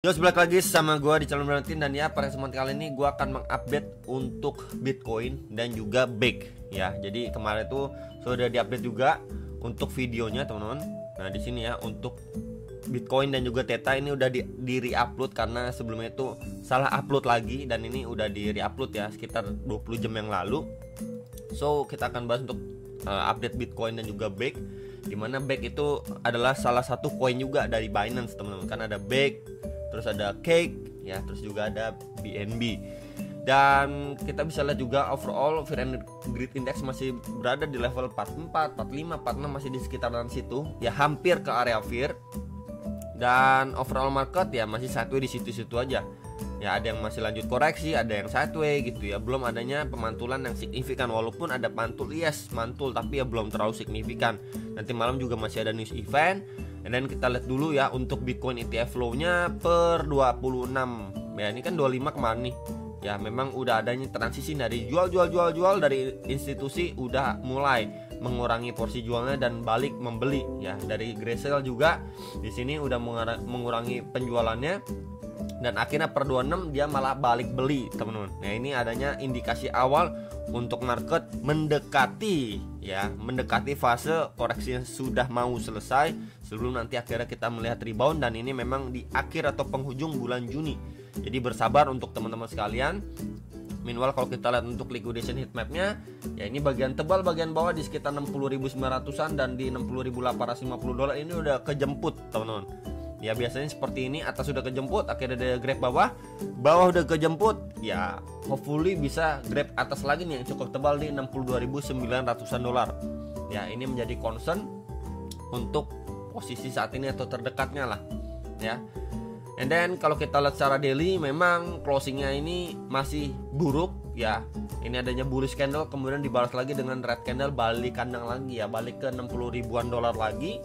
Yo, balik lagi sama gue di channel Valentin. Dan ya, pada kesempatan kali ini gue akan mengupdate untuk Bitcoin dan juga BEC ya. Jadi kemarin tuh sudah diupdate juga untuk videonya teman-teman. Nah di sini ya untuk Bitcoin dan juga Theta ini udah di re-upload karena sebelumnya itu salah upload lagi, dan ini udah di re-upload ya sekitar 20 jam yang lalu. So kita akan bahas untuk update Bitcoin dan juga BEC, dimana BEC itu adalah salah satu koin juga dari Binance teman-teman. Kan ada BEC, terus ada Cake ya, terus juga ada BNB. Dan kita bisa lihat juga overall Fear and Greed Index masih berada di level 44, 45, 46, masih di sekitaran situ ya, hampir ke area fear. Dan overall market ya masih sideways di situ-situ aja. Ya ada yang masih lanjut koreksi, ada yang sideways gitu ya. Belum adanya pemantulan yang signifikan, walaupun ada mantul, yes mantul, tapi ya belum terlalu signifikan. Nanti malam juga masih ada news event. Dan kita lihat dulu ya untuk Bitcoin ETF flow-nya per 26. Ya ini kan 25 kemarin nih. Ya memang udah adanya transisi dari jual dari institusi udah mulai mengurangi porsi jualnya dan balik membeli ya. Dari Grayscale juga di sini udah mengurangi penjualannya, dan akhirnya per 26 dia malah balik beli teman-teman. Nah ini adanya indikasi awal untuk market mendekati fase koreksi yang sudah mau selesai sebelum nanti akhirnya kita melihat rebound. Dan ini memang di akhir atau penghujung bulan Juni, jadi bersabar untuk teman-teman sekalian. Meanwhile kalau kita lihat untuk liquidation heatmapnya ya, ini bagian tebal bagian bawah di sekitar 60.900an dan di 60.850 dolar ini udah kejemput teman-teman. Ya biasanya seperti ini, atas sudah kejemput, akhirnya ada grab bawah udah kejemput, ya hopefully bisa grab atas lagi nih yang cukup tebal di 62.900an dolar. Ya ini menjadi concern untuk posisi saat ini atau terdekatnya lah ya. And then kalau kita lihat secara daily memang closingnya ini masih buruk ya. Ini adanya bullish candle kemudian dibalas lagi dengan red candle, balik kandang lagi ya, balik ke 60 ribuan dolar lagi.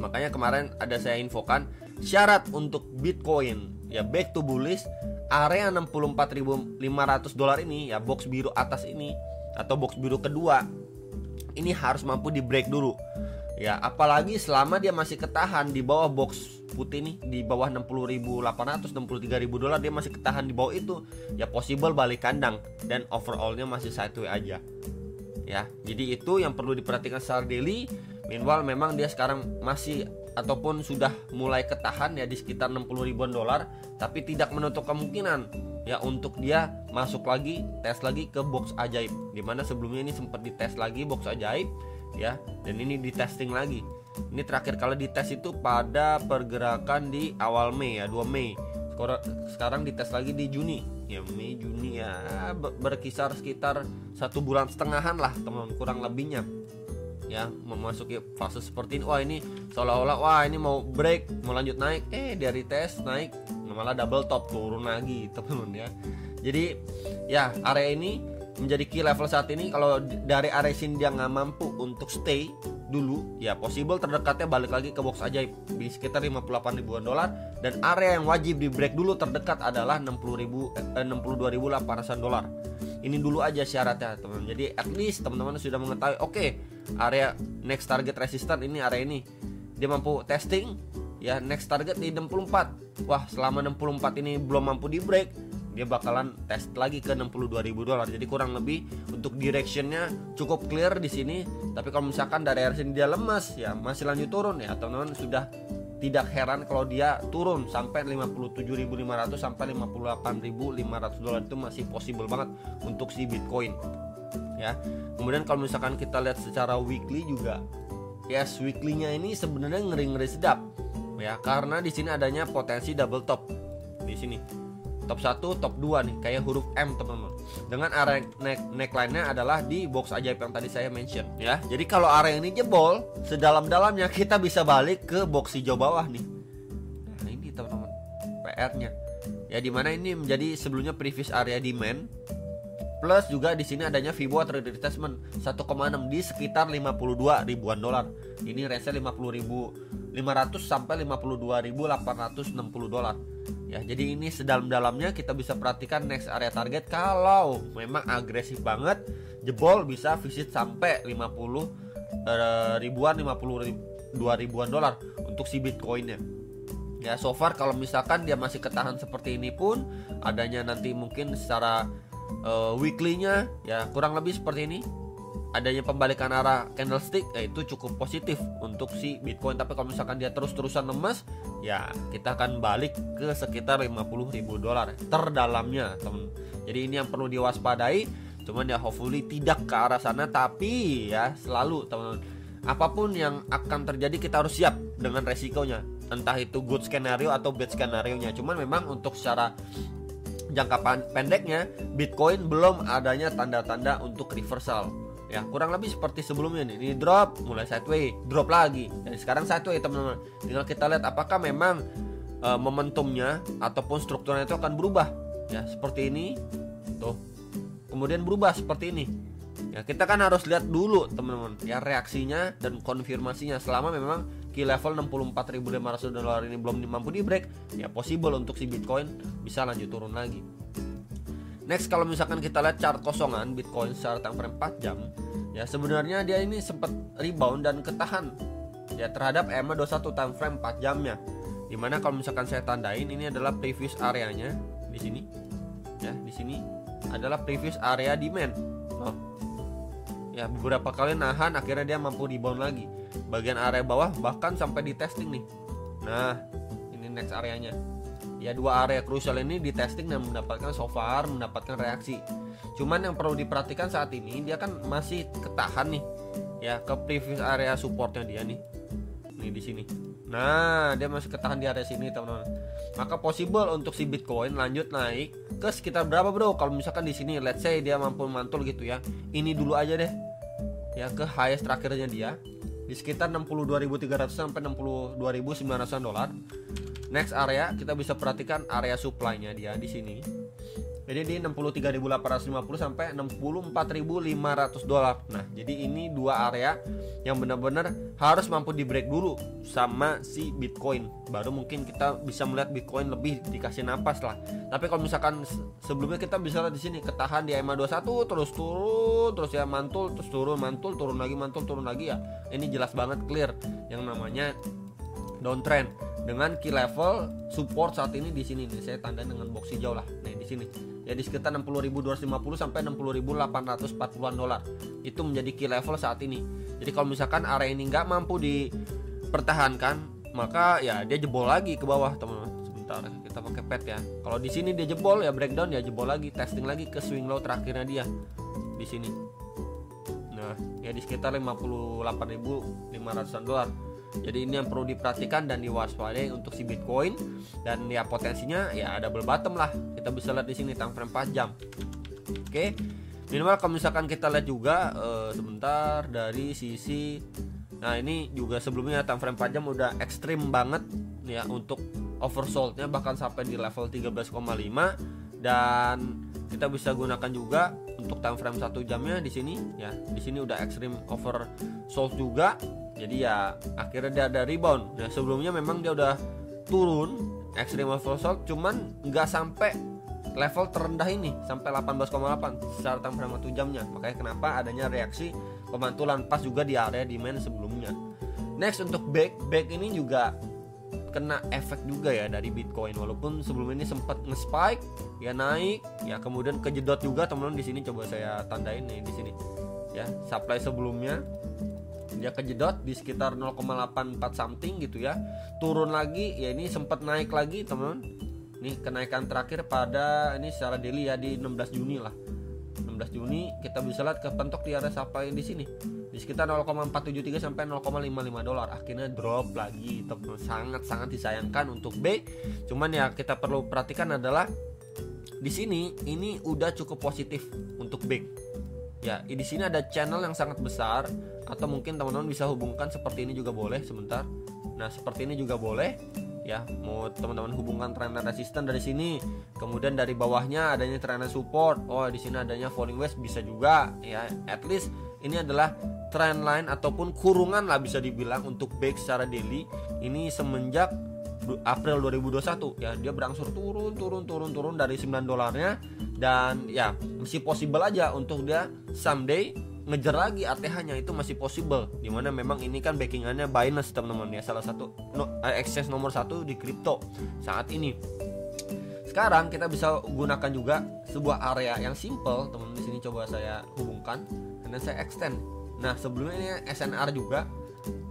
Makanya kemarin ada saya infokan syarat untuk Bitcoin ya back to bullish, area 64.500 dolar ini ya, box biru atas ini atau box biru kedua ini harus mampu di break dulu ya. Apalagi selama dia masih ketahan di bawah box putih nih, di bawah 60.800, 63.000 dolar, dia masih ketahan di bawah itu ya, possible balik kandang dan overallnya masih sideways aja ya. Jadi itu yang perlu diperhatikan secara daily. Meanwhile memang dia sekarang masih ataupun sudah mulai ketahan ya di sekitar 60 ribuan dolar, tapi tidak menutup kemungkinan ya untuk dia masuk lagi, tes lagi ke box ajaib, dimana sebelumnya ini sempat dites lagi box ajaib ya, dan ini di testing lagi. Ini terakhir kali dites itu pada pergerakan di awal Mei ya, 2 Mei. Sekarang dites lagi di Juni ya, Mei Juni ya, berkisar sekitar 1 bulan setengahan lah teman-teman kurang lebihnya ya, memasuki fase seperti ini. Wah ini seolah-olah wah ini mau break, mau lanjut naik, dari tes naik malah double top turun lagi teman-teman ya. Jadi ya area ini menjadi key level saat ini. Kalau dari area sini dia nggak mampu untuk stay dulu ya, possible terdekatnya balik lagi ke box ajaib di sekitar 58 ribuan dolar, dan area yang wajib di break dulu terdekat adalah 62.800 dolar. Ini dulu aja syaratnya teman-teman. Jadi at least teman-teman sudah mengetahui oke, area next target resistance ini area ini dia mampu testing ya, next target di 64. Wah selama 64 ini belum mampu di break, dia bakalan test lagi ke 62.000 dolar. Jadi kurang lebih untuk directionnya cukup clear di sini. Tapi kalau misalkan dari area sini dia lemas ya, masih lanjut turun ya, teman-teman sudah tidak heran kalau dia turun sampai 57.500 sampai 58.500 dolar, itu masih possible banget untuk si Bitcoin ya. Kemudian kalau misalkan kita lihat secara weekly juga, yes weekly-nya ini sebenarnya ngeri-ngeri sedap ya, karena di sini adanya potensi double top di sini. Top 1, top 2 nih kayak huruf M teman-teman. Dengan area neckline-nya adalah di box ajaib yang tadi saya mention ya. Jadi kalau area ini jebol sedalam-dalamnya, kita bisa balik ke box hijau bawah nih. Nah ini teman-teman PR-nya ya, dimana ini menjadi sebelumnya previous area demand, plus juga di sini adanya Fibo trade retracement 1,6 di sekitar 52 ribuan dolar. Ini range 50.500 sampai 52.860 dolar. Ya, jadi ini sedalam-dalamnya kita bisa perhatikan next area target. Kalau memang agresif banget, jebol bisa visit sampai 50 ribuan, 52 ribuan dolar untuk si Bitcoinnya. Ya so far kalau misalkan dia masih ketahan seperti ini pun, adanya nanti mungkin secara weekly-nya ya kurang lebih seperti ini, adanya pembalikan arah candlestick, itu cukup positif untuk si Bitcoin. Tapi kalau misalkan dia terus-terusan lemas, ya kita akan balik ke sekitar 50.000 dolar terdalamnya, teman. Jadi ini yang perlu diwaspadai. Cuman ya hopefully tidak ke arah sana, tapi ya selalu teman, apapun yang akan terjadi kita harus siap dengan resikonya, entah itu good skenario atau bad skenario nya. Cuman memang untuk secara jangka pendeknya Bitcoin belum adanya tanda-tanda untuk reversal. Ya kurang lebih seperti sebelumnya nih, ini drop, mulai sideways, drop lagi. Jadi sekarang sideways teman-teman. Tinggal kita lihat apakah memang momentumnya ataupun strukturnya itu akan berubah. Ya seperti ini, tuh. Kemudian berubah seperti ini. Ya kita kan harus lihat dulu teman-teman, ya reaksinya dan konfirmasinya. Selama memang key level 64.500 dolar ini belum mampu di break, ya possible untuk si Bitcoin bisa lanjut turun lagi. Next, kalau misalkan kita lihat chart kosongan Bitcoin secara time frame 4 jam, ya sebenarnya dia ini sempat rebound dan ketahan ya terhadap EMA21 time frame 4 jamnya. Dimana kalau misalkan saya tandain, ini adalah previous areanya di sini. Ya, di sini adalah previous area demand. Oh. Ya, beberapa kali nahan, akhirnya dia mampu rebound lagi. Bagian area bawah bahkan sampai di testing nih. Nah, ini next areanya. Ya dua area krusial ini di testing dan mendapatkan mendapatkan reaksi. Cuman yang perlu diperhatikan saat ini dia kan masih ketahan nih ya ke previous area supportnya dia nih. Nih di sini. Nah, dia masih ketahan di area sini teman-teman. Maka possible untuk si Bitcoin lanjut naik ke sekitar berapa bro? Kalau misalkan di sini let's say dia mampu mantul gitu ya. Ini dulu aja deh. Ya ke highest terakhirnya dia di sekitar 62.300 sampai 62.900 dolar. Next area kita bisa perhatikan area supply-nya dia di sini. Jadi di 63.850 sampai 64.500 dolar. Nah, jadi ini dua area yang benar-benar harus mampu di break dulu sama si Bitcoin. Baru mungkin kita bisa melihat Bitcoin lebih dikasih napas lah. Tapi kalau misalkan sebelumnya kita bisa lihat di sini ketahan di EMA21 terus turun, terus ya mantul, terus turun, mantul, turun lagi, mantul, turun lagi ya. Ini jelas banget clear yang namanya downtrend. Dengan key level support saat ini di sini nih, saya tanda dengan box hijau lah. Nih di sini. Ya di sekitar 60.250 sampai 60.840-an dolar. Itu menjadi key level saat ini. Jadi kalau misalkan area ini nggak mampu dipertahankan, maka ya dia jebol lagi ke bawah, teman-teman. Sebentar, kita pakai pet ya. Kalau di sini dia jebol ya breakdown ya jebol lagi, testing lagi ke swing low terakhirnya dia di sini. Nah, ya di sekitar 58.500-an dolar. Jadi ini yang perlu diperhatikan dan diwaspadai untuk si Bitcoin. Dan ya potensinya ya ada double bottom lah. Kita bisa lihat di sini time frame 4 jam. Oke. Minimal kalau misalkan kita lihat juga sebentar dari sisi, nah ini juga sebelumnya time frame 4 jam udah ekstrim banget ya untuk oversoldnya, bahkan sampai di level 13,5. Dan kita bisa gunakan juga untuk time frame 1 jamnya di sini ya. Di sini udah ekstrim oversold juga. Jadi ya akhirnya dia ada rebound. Nah sebelumnya memang dia udah turun extreme oversold, cuman nggak sampai level terendah ini sampai 18,8 secara time frame 1 jamnya. Makanya kenapa adanya reaksi pemantulan pas juga di area demand sebelumnya. Next untuk back ini juga kena efek juga ya dari Bitcoin, walaupun sebelum ini sempat nge-spike ya naik ya kemudian kejedot juga teman-teman. Di sini coba saya tandain nih di sini ya, supply sebelumnya dia kejedot di sekitar 0,84 something gitu ya, turun lagi ya, ini sempat naik lagi teman-teman. Nih kenaikan terakhir pada ini secara daily ya di 16 Juni lah. 16 Juni kita bisa lihat kepentok di area supply di sini di sekitar 0,473 sampai 0,55 dolar. Akhirnya drop lagi teman-teman. Sangat disayangkan untuk B. Cuman ya kita perlu perhatikan adalah di sini ini udah cukup positif untuk B. Ya, di sini ada channel yang sangat besar, atau mungkin teman-teman bisa hubungkan seperti ini juga boleh sebentar. Nah, seperti ini juga boleh. Ya, mau teman-teman hubungkan trend resisten dari sini, kemudian dari bawahnya adanya trend support. Oh, di sini adanya falling wedge bisa juga. Ya, at least ini adalah trend line ataupun kurungan lah bisa dibilang untuk back secara daily. Ini semenjak April 2021 ya, dia berangsur turun dari 9 dolarnya. Dan ya masih possible aja untuk dia someday ngejar lagi ATH-nya itu masih possible, dimana memang ini kan backingannya Binance teman-teman ya, salah satu exchange nomor 1 di kripto saat ini. Sekarang kita bisa gunakan juga sebuah area yang simple teman-teman. Di sini coba saya hubungkan dan saya extend. Nah sebelumnya ini SNR juga,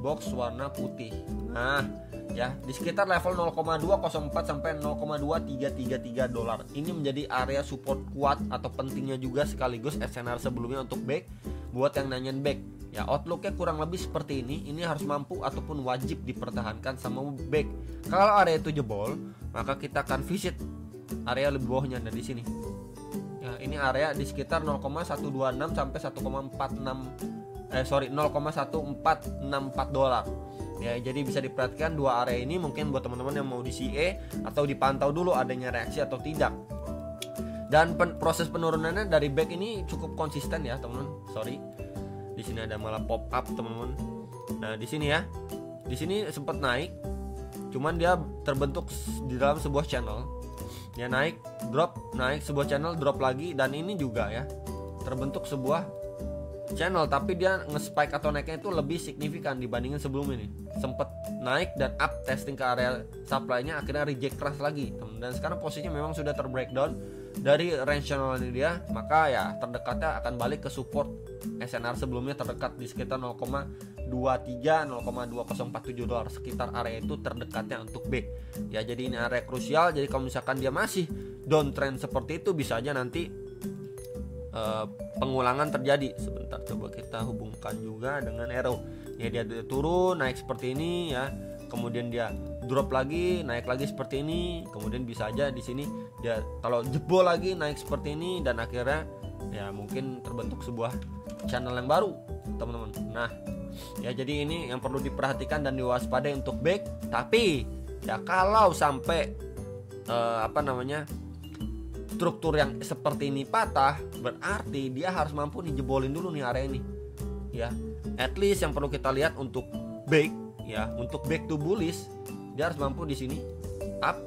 box warna putih. Nah ya di sekitar level 0,204 sampai 0,2333 dolar. Ini menjadi area support kuat atau pentingnya juga sekaligus SNR sebelumnya untuk back. Buat yang nanyain back ya, outlooknya kurang lebih seperti ini. Ini harus mampu ataupun wajib dipertahankan sama back. Kalau area itu jebol, maka kita akan visit area lebih bawahnya dari sini. Ya, ini area di sekitar 0,126 sampai 0,1464 dolar. Ya, jadi bisa diperhatikan dua area ini mungkin buat teman-teman yang mau di CA atau dipantau dulu adanya reaksi atau tidak. Dan proses penurunannya dari back ini cukup konsisten ya, teman-teman. Sorry. Di sini ada malah pop up, teman-teman. Nah, di sini ya. Di sini sempat naik. Cuman dia terbentuk di dalam sebuah channel. Ya naik, drop, naik sebuah channel, drop lagi, dan ini juga ya terbentuk sebuah channel, tapi dia nge-spike atau naiknya itu lebih signifikan dibandingin sebelum ini. Sempet naik dan up testing ke area supply-nya, akhirnya reject keras lagi. Dan sekarang posisinya memang sudah terbreakdown dari range channel ini dia, maka ya terdekatnya akan balik ke support SNR sebelumnya terdekat di sekitar 0,2047 dolar, sekitar area itu terdekatnya untuk back. Ya jadi ini area krusial. Jadi kalau misalkan dia masih downtrend seperti itu, bisa aja nanti pengulangan terjadi. Sebentar coba kita hubungkan juga dengan arrow. Ya dia turun naik seperti ini ya, kemudian dia drop lagi, naik lagi seperti ini, kemudian bisa aja di sini dia kalau jebol lagi naik seperti ini, dan akhirnya ya mungkin terbentuk sebuah channel yang baru, teman-teman. Nah, ya jadi ini yang perlu diperhatikan dan diwaspadai untuk back. Tapi ya kalau sampai struktur yang seperti ini patah, berarti dia harus mampu nih jebolin dulu nih area ini. Ya, at least yang perlu kita lihat untuk back ya, untuk back to bullish dia harus mampu di sini up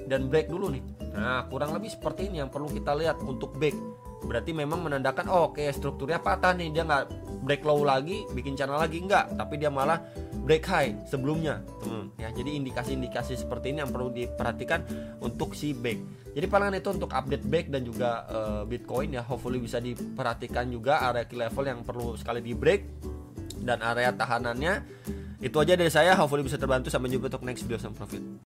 dan break dulu nih. Nah, kurang lebih seperti ini yang perlu kita lihat untuk back. Berarti memang menandakan oke, strukturnya patah nih, dia nggak break low lagi, bikin channel lagi enggak, tapi dia malah break high sebelumnya. Ya, jadi indikasi-indikasi seperti ini yang perlu diperhatikan untuk si back. Jadi palingan itu untuk update back dan juga Bitcoin ya, hopefully bisa diperhatikan juga area key level yang perlu sekali di break dan area tahanannya. Itu aja dari saya, hopefully bisa terbantu. Sampai jumpa untuk next video, sama profit.